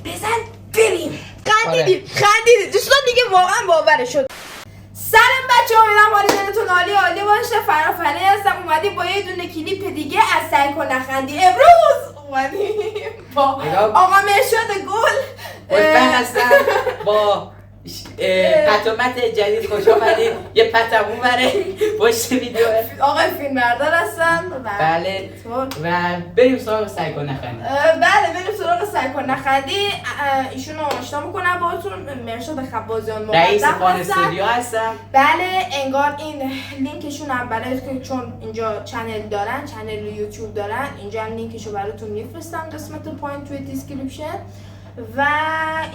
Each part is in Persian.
بزن بریم. خندیدی دوستان دیگه واقعا باورش شد. سلام بچه ها، امیدوارم حال دلتون عالی باشه. فرافنی هستم، اومدیم با یه دونه کلیپ دیگه از سعی کن نخندی. امروز اومدیم با آقا مرشاد گل هستم با قطومت جدید خوش آمدید. یه پتمون بره پشت ویدیو آقای فیلم بردار هستن. بله و بریم سراغ سعی کن نخندی. بله بریم سراغ سعی کن نخندی. ایشونو آشنا میکنم باهاتون. مرشاد خبازیان مقدم رئیس فان استودیو هستم. بله انگار این لینکشون هم برای که چون اینجا چنل دارن، چنل یوتیوب دارن، اینجا هم لینکشو براتون میفرستم قسمت پایین توی دیسکریپشن. و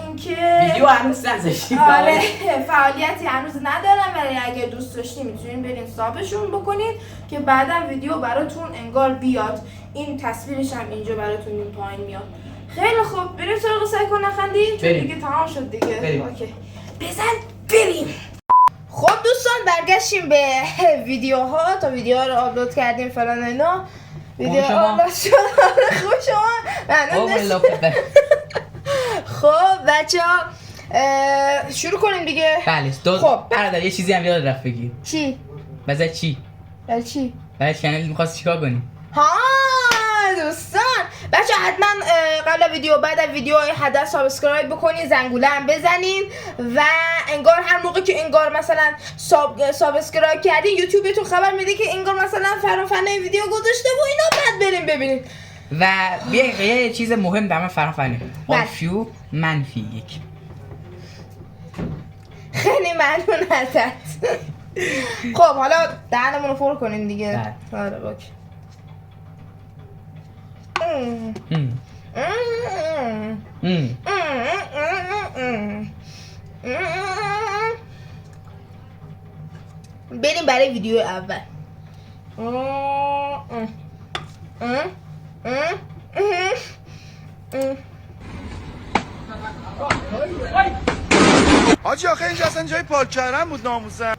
اینکه ویدیو هنوز نذاشتیم. آره فعالیتی هنوز ندارم، ولی اگه دوست داشتین میتونین برین سابشون بکنید که بعدا ویدیو براتون انگار بیاد. این تصویرش هم اینجا براتون این پایین میاد. خیلی خوب بریم سراغ سعی کن نخندی. دیگه تمام شد دیگه. اوکی بزن بریم. خب دوستان برگشتیم به ویدیوها. تا ویدیوها رو آپلود کردیم فلان اینا. ویدیو آپلود شد. خوب شما. خب بچه ها شروع کنیم دیگه. بله خب برادر یه چیزی هم یاد رفت بگی. چی؟ بذار چی؟ برای چی؟ برای چنل می‌خواست چیکار کنیم؟ ها دوستان بچه حتما قبل ویدیو بعد از ویدیو حداقل سابسکرایب بکنین، زنگوله هم بزنین و انگار هر موقع که انگار مثلا سابسکرایب کردین یوتیوب بهتون خبر میده که انگار مثلا فرافنه ویدیو گذاشته و اینا، بعد بریم ببینیم. و یه چیز مهم در من فرافنه آفیو منفی 1. خیلی ممنون ازت. خب حالا دهنمون رو پر کنیم دیگه. آره اوکی. بریم برای ویدیو اول. حاجی آخه اینجا اصلا جای پارک کردن بود ناموسن.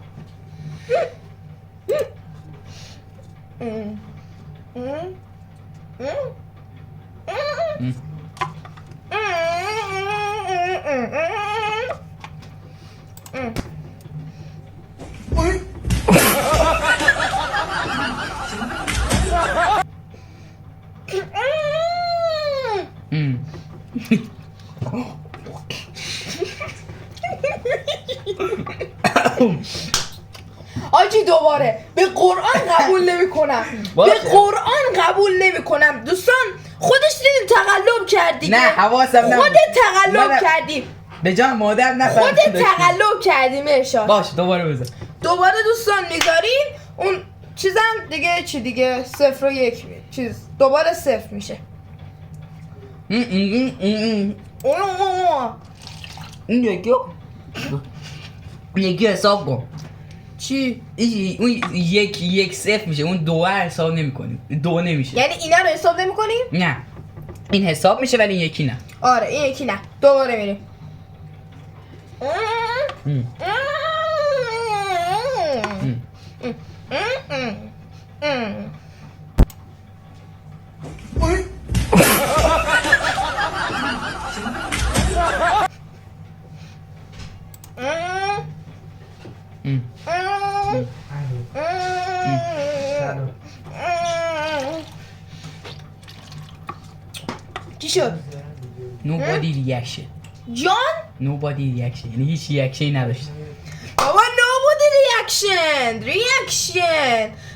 آجی دوباره به قرآن قبول نمی کنم. به قرآن قبول نمی کنم. دوستان خودش دیدین تقلب کردی. نه حواسم نبود. خودت تقلب کردی. به جان مادر نفرم. خودت تقلب کردی مرشاد. باش دوباره بزن. دوباره دوستان میذارین اون چیزم دیگه چی دیگه 0 و 1 چیز دوباره 0 میشه. این یکی حساب کن. چی؟ اون یک 0 میشه، اون 2 حساب نمی کنیم. 2 نمیشه. یعنی اینا رو حساب نمی کنیم؟ نه این حساب میشه ولی این یکی نه. آره این یکی نه. دوباره میریم. چی شد؟ Nobody reaction. جان؟ Nobody reaction یعنی هیچ ریاکشنی نداشت. بابا nobody reaction.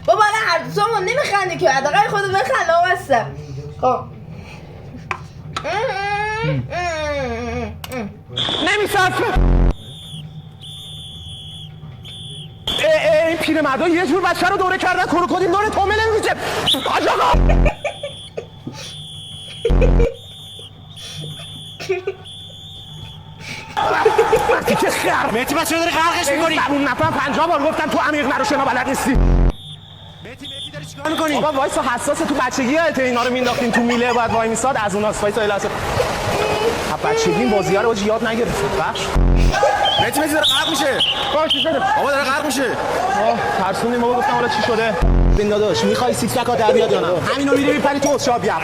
بابا الان هر دو تامون نمیخندی که حداقل خودت بخند لامصب. خب نمیصرفه. این پیرمردا یه جور بچه رو دوره کردن کروکودیل دور تومه نمیشه. حاج آقا وقتی که خر مهدی بچه رو داری غرقش میکنی. اون نفرم 50 بار گفتن تو عمیق نرو شنا بلد نیستی. مهدی داری چیکار میکنی؟ بابا وایسا حساسه، تو بچگی اینا رو مینداختیم تو میله، باید وای میساد از اوناست. وایسا الهی بچگی این بازی‌ها رو یاد نگرفت. بخش. مهدی داره غرق میشه. باش چیز بده. بابا داره غرق میشه. ترسوندیم بابا گفتم حالا چی شده؟ ببین داداش می‌خوای سیکس پک در بیاد یا نه؟ همینو می‌ری می‌پری تو شاب بیام.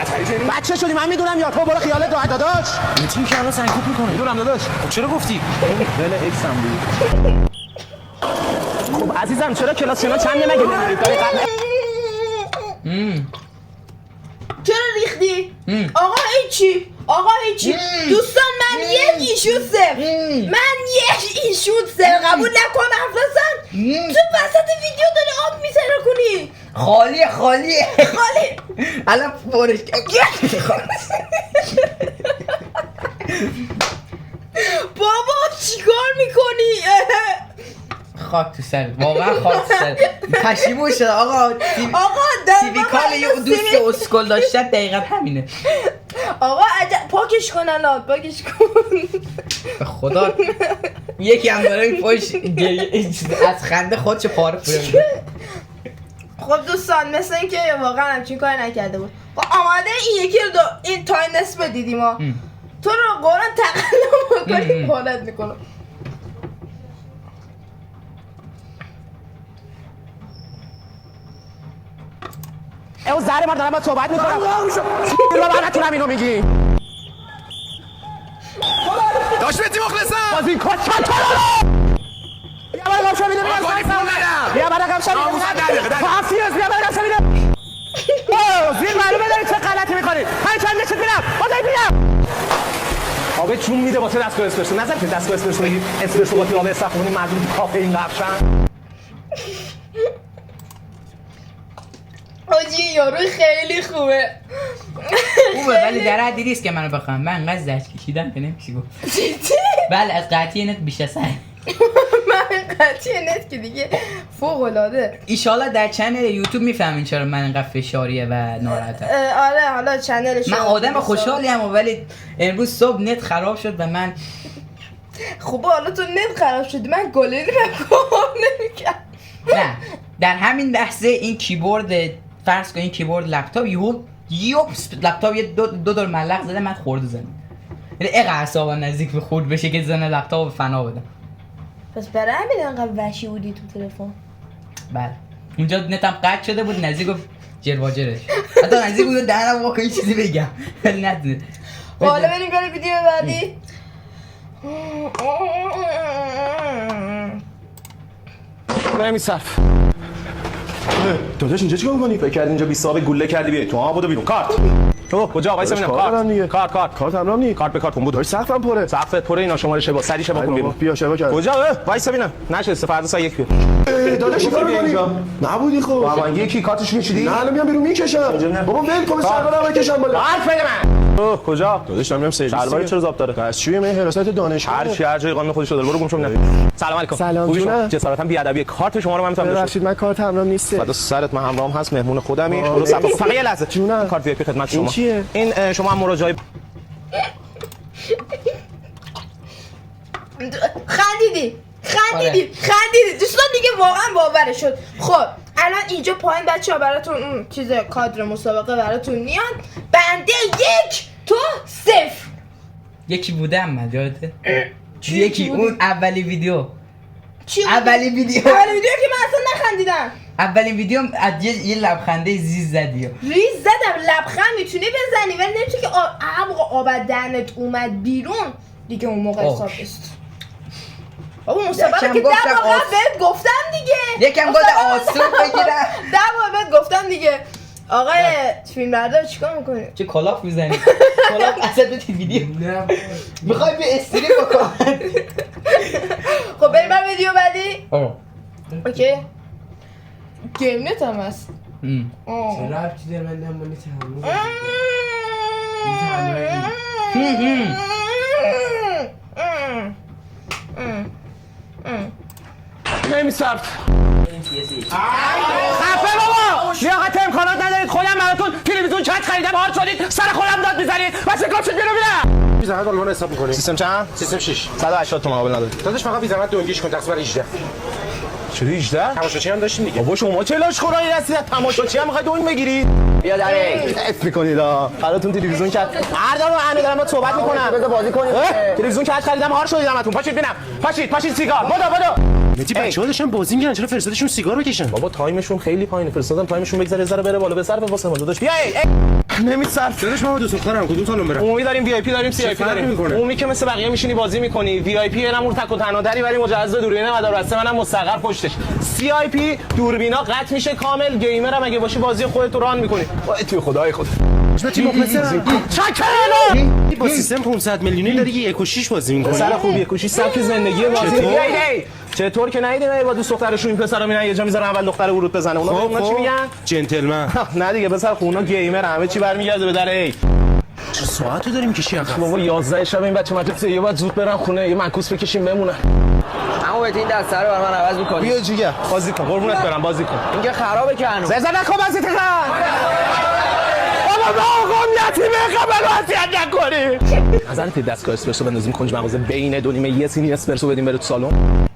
بچه شدی من میدونم یا تو برو خیالت راحت داداش. مهدی که الان سنکوب می‌کنه. میدونم داداش. خب چرا گفتی؟ ول ایکس هم بود. خب عزیزم چرا کلاس شما چند مگه نمی‌ری؟ چرا ریختی؟ آقا هیچی دوستان من یک ایشون صفر قبول نکن افراسن تو وسط ویدیو داری آب میتره کنی خالی الان پرش بابا چیکار میکنی؟ خاک تو سرت واقعا خاک تو سرت پشیمون شد آقا تیویکال یه دوست اسکل داشته دقیقا همینه آقا پاکش کن الان پاکش کن به خدا یکی هم داره پاش از خنده خودش پاره پوره میده خب دوستان مثل اینکه واقعا همچین کاری نکرده بود خب آماده این یکی رو این تایم نصف دیدیم ها تو رو قرآن تقلم کنیم حالت میکنم او زهر من دارم با صحبت میکنم من نتونم اینو میگی داشت بیتی مخلصم بازی کچان تو بیا برای قمشا میده بیا برای قمشا میده تو هفتیز بیا برای قمشا میده زیر معلومه داری چه غلطی میکنی هر چند نشد میرم بازایی میرم آبه چون میده با تو دستگاه اسپرسو نظر که دستگاه اسپرسو بگی اسپرسو با تو آبه استخونی مردم تو کافه این قبشن آجی یارو خیلی خوبه ولی در حدی نیست که منو بخوام من انقدر زجر کشیدم که نمیشه گفت بله از قطعی نت بیشه سر من قطعی نت که دیگه فوق العاده ایشالا در چنل یوتیوب میفهمین چرا من انقدر فشاریه و ناراحتم آره حالا چنلش من آدم خوشحالی ام ولی امروز صبح نت خراب شد و من خب حالا تو نت خراب شد من گلری رو کار نمی‌کردم نه در همین لحظه این کیبورد فرض کن این کیبورد لپتاپ یوپس لپتاپ یه دو دور ملق زده من خورد زدم یعنی اقعا اعصابم نزدیک به خورد بشه که زن لپتاپ فنا بدم پس برای همین انقدر وحشی بودی تو تلفن بله اونجا نتم قطع شده بود نزدیک جرواجرش حتی نزدیک بود دهنم واقعا چیزی بگم ولی ندونه حالا بریم برای ویدیو بعدی نمیصرف داداش اینجا چیکار می‌کنی؟ فکر کردی اینجا 20 صاحب گوله کردی بیای تو بودو بیرون کارت تو کجا وایسا ببینم کارت همراه نی کارت به کارت بود داشت سقفم پره سقفت پره اینا شماره شبا سری شبا کن بیرون بیا شبا کرد کجا وایسا ببینم نشسته فردا ساعت 1 بیا داداش چیکار می‌کنی نبودی خب بابا یکی کارتش می‌چیدی نه الان میام بیرون میکشم بابا ول کن سربارم بکشم بالا حرف بده من کجا داداش میام سرویس شلوار چرا ضابط داره از چی من حراست دانشگاه هر جای قانون خودش داره برو گم شو نه سلام علیکم سلام جونم جسارتا بی ادبی کارت شما رو من میتونم ببخشید من کارت همراهم نیسته بعد سرت من همراهم هست مهمون خودمی برو صفا فقط یه لحظه جونم کارت وی پی خدمت شما این چیه این شما هم مراجعه خندیدی دوستان دیگه واقعا باورش شد خب الان اینجا پایین بچه‌ها براتون اون چیز کادر مسابقه براتون میاد بنده 1 تو 0 یکی بودم من یادته یکی اون اولی ویدیو چی بود؟ اولین ویدیو که من اصلا نخندیدم اولین ویدیو از یه لبخنده زیز زدی ریز زدم لبخند میتونی بزنی ولی نمیتونی که آب دهنت اومد بیرون دیگه اون موقع حساب است بابا مسابقه که 10 بار بهت گفتم دیگه یکم گفت آسون بگیرم 10 بار بهت گفتم دیگه آقای فیلمبردار چیکار میکنی؟ چه کلاف میزنی؟ کلاف اصلا تو ویدیو میخوای به استریم بکن خب بریم بر ویدیو بعدی؟ اوکی گیم نت هم هست چرا ربطی داره من دارم مالی نمیصرف خفه بابا لیاقت امکانات ندارید خودم براتون تلویزیون چت خریدم هارد شدید سر خودم داد میزنید بچه کار شد بیرو میرم بیزنت آلمان حساب میکنی سیستم چند؟ سیستم 6 180 تومن قابل نداری داداش فقط بیزنت دونگیش کن تقسیم بر 18 چرا 18 تماشاچی هم داشتیم دیگه بابا شما چه لاش خورایی هستید تماشاچی هم میخواید دوین بگیرید بیا در اف میکنید براتون تلویزیون کرد هردارو انا دارم با صحبت میکنم بذار بازی کنیم تلویزیون کرد خریدم هار شدیدم اتون پاشید ببینم پاشید سیگار بدو متی بچه‌ها داشتن بازی می‌کردن چرا فرستادشون سیگار بکشن بابا تایمشون خیلی پایینه فرستادم تایمشون بگذره ذره بره بالا به صرف واسه ما داداش بیا نمیصرف داداش ما دوست دخترم کدوم سالن برم عمومی داریم وی آی پی داریم سی آی پی داریم عمومی که مثل بقیه میشینی بازی میکنی وی آی پی نمور تک و تنها دری ولی مجهز به دوربین مداربسته منم مستقر پشتش سی آی پی دوربینا قطع میشه کامل گیمر هم اگه باشی بازی خودت رو ران میکنی تو خدای خود متی مخلصم چکرنا با سیستم 500 میلیونی داری که 1.6 بازی می‌کنی سر خوبی کوشی سبک زندگی بازی چطور که نهیدیم با دوست دخترشون این پسرا میرن یه جا میذارن اول دختر ورود بزنه اونا چی میگن جنتلمن نه دیگه پسر خونا گیمر همه چی برمیگرده به در ای چه ساعتو داریم کشی آخه بابا 11 شب این بچه مدرسه یه بعد زود برن خونه یه منکوس بکشیم بمونن اما بهت این دسته رو برام عوض می‌کنی بیا جیگر بازی کن قربونت برم بازی کن این که خرابه که هنوز زرزر نکن بازی تکن بابا قومیتی میخوام وصیت نکنی نظرت دستگاه اسپرسو بندازیم کنج مغازه بین دو نیمه یه سینی اسپرسو بدیم بره تو سالن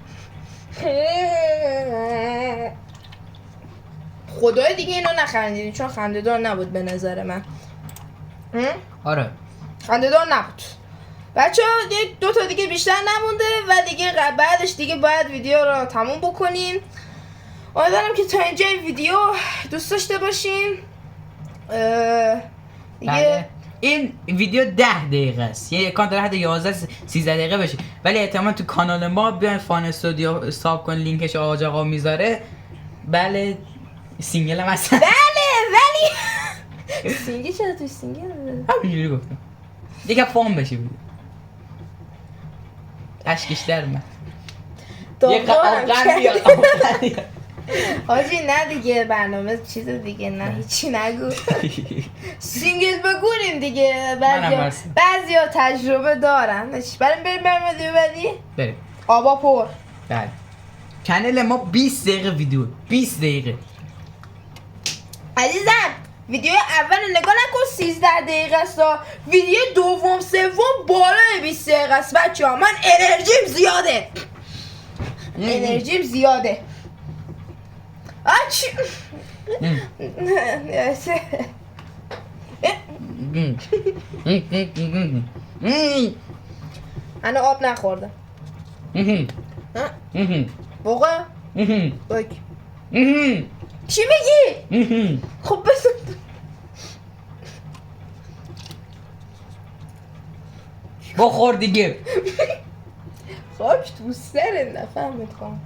خدای دیگه اینو نخندیدی چون خنده‌دار نبود به نظر من. آره خنده‌دار نبود. بچه‌ها دو تا دیگه بیشتر نمونده و دیگه بعدش دیگه باید ویدیو رو تموم بکنیم. امیدوارم که تا اینجا این ویدیو دوست داشته باشین. دیگه بله. این ویدیو 10 دقیقه است یه اکانت حد 11 13 دقیقه بشه ولی احتمال تو کانال ما بیاین فان استودیو ساب کن لینکش آقا میذاره بله سینگل هم هست بله ولی سینگل چرا تو سینگل همینجوری گفتم دیگه فان بشه ویدیو اشکش در من یه قلب بیاد آجی نه دیگه برنامه چیز دیگه نه هیچی نگو سینگل بگوریم دیگه بعضیا تجربه دارن بریم ویدیو بعدی بریم آبا پر بله کانال ما 20 دقیقه ویدیو 20 دقیقه عزیزم ویدیو اول نگاه نکن 13 دقیقه است ویدیو دوم سوم بالای 20 دقیقه است بچه‌ها من انرژیم زیاده آچی انا آب نخوردم بقا بک چی میگی؟ خب بسید بخور دیگه خاک تو سرت نفهمت خواهم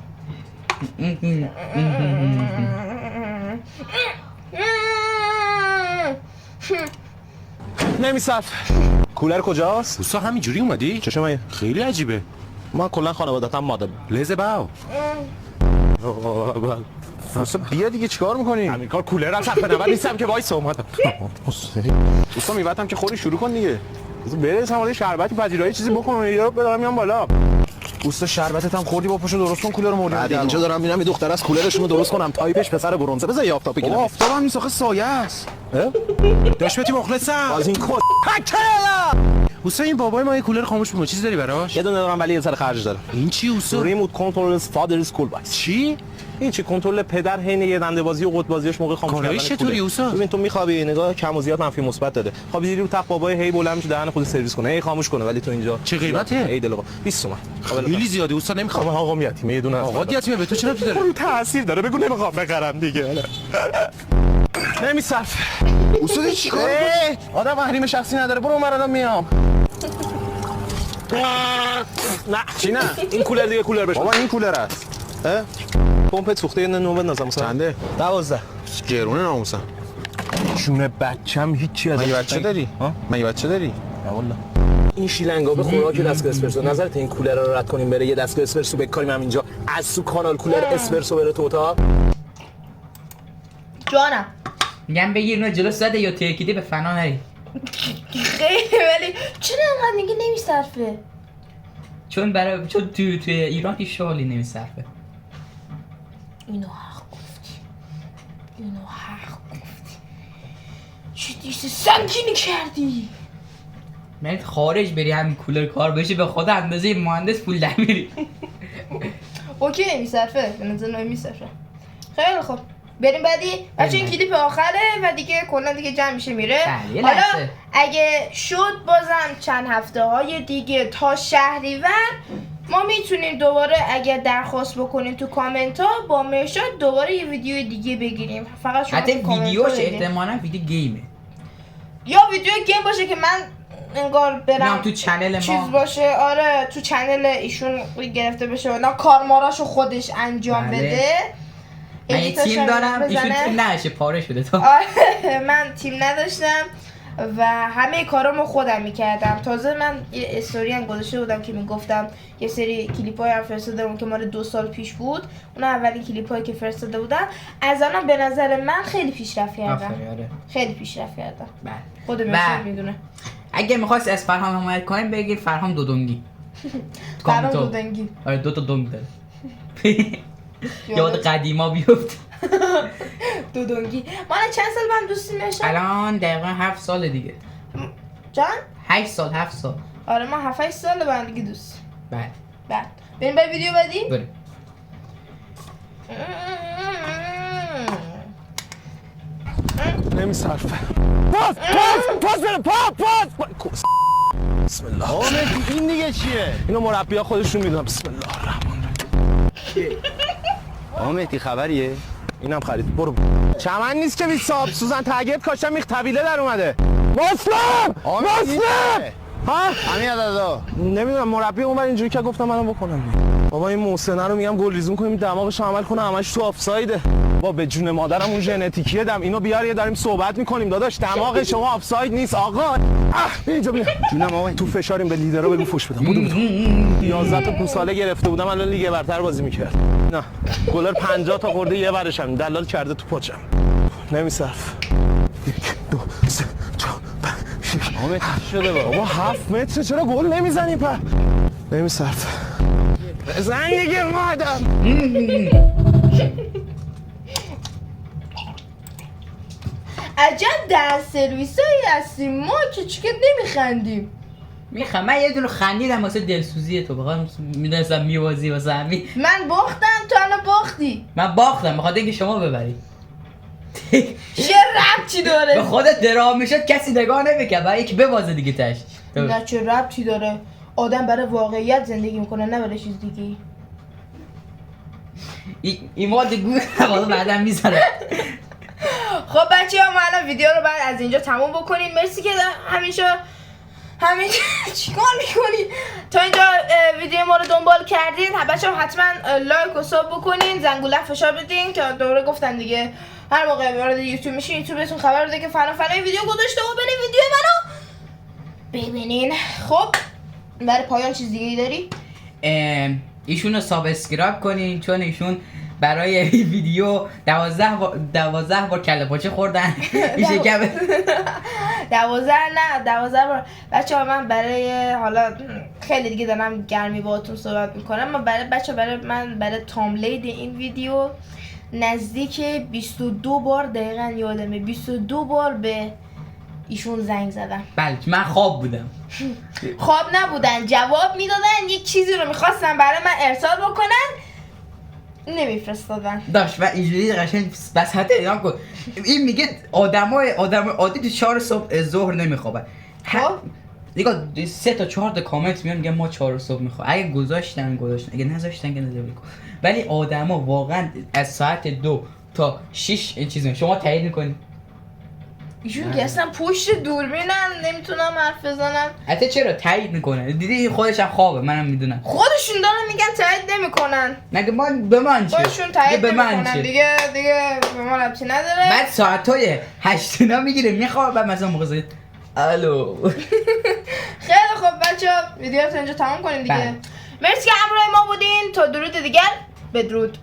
نمیصرف کولر کجاست؟ دوستا همینجوری اومدی؟ چشمه خیلی عجیبه من کلا خانواده‌ام مادر لزه باو دوستا بیا دیگه چیکار می‌کنی؟ همین کار کولر هم صرف 90 نیستم که وایس اومدم دوستا میوتم که خوری شروع کن دیگه بریم سمالی شربتی پذیرایی چیزی بکن یا بدارم میام بالا دوستا شربتت هم خوردی با پاشو درست کن کولر رو مورد اینجا دارم میرم یه دختر از کولرشون رو درست کنم تایپش پسر برنزه بذار یه آفتاب بگیرم آفتابم نیست آخه سایه است داش متی مخلصم از این کد حسین این بابای ما یه کولر خاموش بود چیزی داری براش یه دونه دارم ولی یه سر خرج داره این چی حسین ریموت کنترل فادرز کول باکس چی این چی کنترل پدر حین یه دنده بازی و قطب بازیش موقع خاموش کردن کارایش چطوری اوسا ببین تو میخوابی نگاه کم و زیاد منفی مثبت داده خوابیدی رو تخت بابای هی بلند میشه دهن خود سرویس کنه هی خاموش کنه ولی تو اینجا چه قیمته ای دلقا 20 تومن خیلی زیاده اوسا نمیخوام آقا میاتیمه یه دونه آقا دیاتیمه به تو چرا تو داره اون تاثیر داره بگو نمیخوام بخرم دیگه نمیصرف اوسا چیکار آدم حریم شخصی نداره برو من الان میام نه چی نه این کولر دیگه کولر بشه بابا این کولر است پمپ سوخته یه نو بندازم چنده 12 گرونه ناموسم جون بچم هیچی از من یه بچه داری من یه بچه داری والله این شیلنگا به خوراک دستگاه اسپرسو نظرت این کولر رو رد کنیم بره یه دستگاه اسپرسو بکاریم همینجا از تو کانال کولر اسپرسو بره تو اتاق جانم میگم بگیر اینو جلو زده یا ترکیده به فنا نری خیلی ولی چرا انقدر میگه نمیصرفه چون تو ایران هیچ شغلی نمیصرفه اینو حق گفتی چی دیست سنگینی کردی من خارج بری همین کولر کار بشه به خدا اندازه مهندس پول در میری اوکی میصرفه به نظر میصرفه. خیلی خوب بریم بعدی بچه. این کلیپ آخره و دیگه کلا دیگه جمع میشه میره. بله، حالا لحظه. اگه شد بازم چند هفته های دیگه تا شهریور ما میتونیم دوباره اگه درخواست بکنیم تو کامنت ها با مرشاد دوباره یه ویدیو دیگه بگیریم. فقط شما حتی تو کامنت ها ویدیوش بگین. احتمالا ویدیو گیمه. یا ویدیو گیم باشه که من انگار نه برم تو چنل چیز ما. باشه. آره تو چنل ایشون گرفته بشه نه کارماراشو خودش انجام بله. بده. من یه ادیتاش تیم هم دارم بزنه. ایشون تیم نشه پاره شده تا. آره من تیم نداشتم و همه کارامو خودم میکردم. تازه من یه استوری هم گذاشته بودم که میگفتم یه سری کلیپ های هم فرستادم که مال 2 سال پیش بود. اون اولین کلیپ هایی که فرستاده بودم. از آنها به نظر من خیلی پیشرفت کردم. آفرین، آره. خیلی پیشرفت کردم. بله. خود و مرشد میدونه. اگه میخواست از فرهام حمایت کنیم بگید فرهام دودونگی. فرام کامنتو. دودنگی. آره 2 تا دونگ داره. یاد قدیما بیفت. دودنگی. ما چند سال با هم دوستی میشم؟ الان دقیقا 7 سال دیگه. جان؟ 8 سال 7 سال. آره ما 7 سال با هم دیگه دوست. بله. بعد بریم به ویدیو بعدی؟ بریم. نمیصرفه. پاس بره پاس. بسم الله. حامد این دیگه چیه؟ اینو مربی‌ها خودشون میدونن. بسم الله الرحمن الرحیم. حامد خبریه؟ اینم خرید. برو. چمن نیست که بی صاحب سوزن تاگت کاشتم میخ طویله در اومده. مسلم! مسلم! ها؟ همین عددا نمیدونم مربی اون اینجوری که گفتم منو بکنم. بابا این محسنه رو میگم گل ریزون کنیم دماغش عمل کنه همش تو آفسایده. با به جون مادرم اون ژنتیکیه دم اینو بیار یه داریم صحبت میکنیم داداش دماغ شما آفساید نیست آقا. اینجا بیا. جونم آقا تو فشاریم به لیدرها بگو فوش بدم. بودو 11 تا پوساله گرفته بودم الان لیگ برتر بازی میکرد. نه گلر 50 تا خورده یه ورشم دلال کرده تو پاچم. نمیصرف. 1 2 3 4 5 6 حامد چی شده بابا 7 متر چرا گل نمیزنی پر؟ نمیصرف. بزن دیگه مادر. عجب در سرویس هایی هستیم ما که چیکار نمیخندیم. میخوام من یه دونه خندیدم واسه دلسوزی تو بخاطر میدونستم میوازی واسه همین. من باختم تو الان باختی. من باختم بخاطر اینکه شما ببرید. چه ربطی داره؟ به خودت درام میشد کسی نگاه نمیکرد برای اینکه ببازه دیگه تاش. نه چه ربطی داره؟ آدم برای واقعیت زندگی میکنه نه برای چیز دیگه. این مال دیگه حالا بعدم میذاره. خب بچه‌ها ما الان ویدیو رو بعد از اینجا تموم بکنیم. مرسی که همیشه چیکار میکنید تا اینجا ویدیو ما رو دنبال کردین. بچه‌ها حتما لایک و ساب بکنین، زنگوله فشار بدین که دوره گفتن دیگه هر موقع وارد یوتیوب میشین یوتیوب بهتون خبر بده که فلان ویدیو گذاشته و بریم ویدیو منو ببینین. خب برای پایان چیز دیگه ای داری؟ ایشون رو سابسکرایب کنین چون ایشون برای این ویدیو 12 بار کله پاچه خوردن. این شکم 12 بار. بچه ها من برای حالا خیلی دیگه دارم گرمی باهاتون صحبت میکنم. من برای تاملید این ویدیو نزدیک 22 بار دقیقا یادمه 22 بار به ایشون زنگ زدم. بله من خواب بودم. خواب نبودن جواب میدادن یک چیزی رو میخواستن برای من ارسال بکنن نمیفرستادن. داشت و اینجوری قشنگ بس حتی اینا کن این میگه آدم عادی تو 4 صبح ظهر نمیخوابن. خب دیگه 3 تا 4 تا کامنت میان میگن ما 4 صبح میخوام. اگه گذاشتن اگه نذاشتن که نذاشتن. ولی آدما واقعا از ساعت 2 تا 6 این چیزا شما تایید میکنید. ایشون که اصلا پشت دوربینن نمیتونم حرف بزنم. حتی چرا تایید میکنه؟ دیدی خودش هم خوابه منم میدونم. خودشون دارن میگن تایید نمیکنن. مگه به من چه؟ خودشون تایید به من نمیکنن چه؟ دیگه به ما ربطی نداره. بعد ساعتای 8 اینا میگیره میخوابه بعد مثلا موقع زید الو. خیلی خوب بچه‌ها ویدیو رو اینجا تمام کنیم دیگه. بله. مرسی که همراه ما بودین تا درود دیگر. بدرود.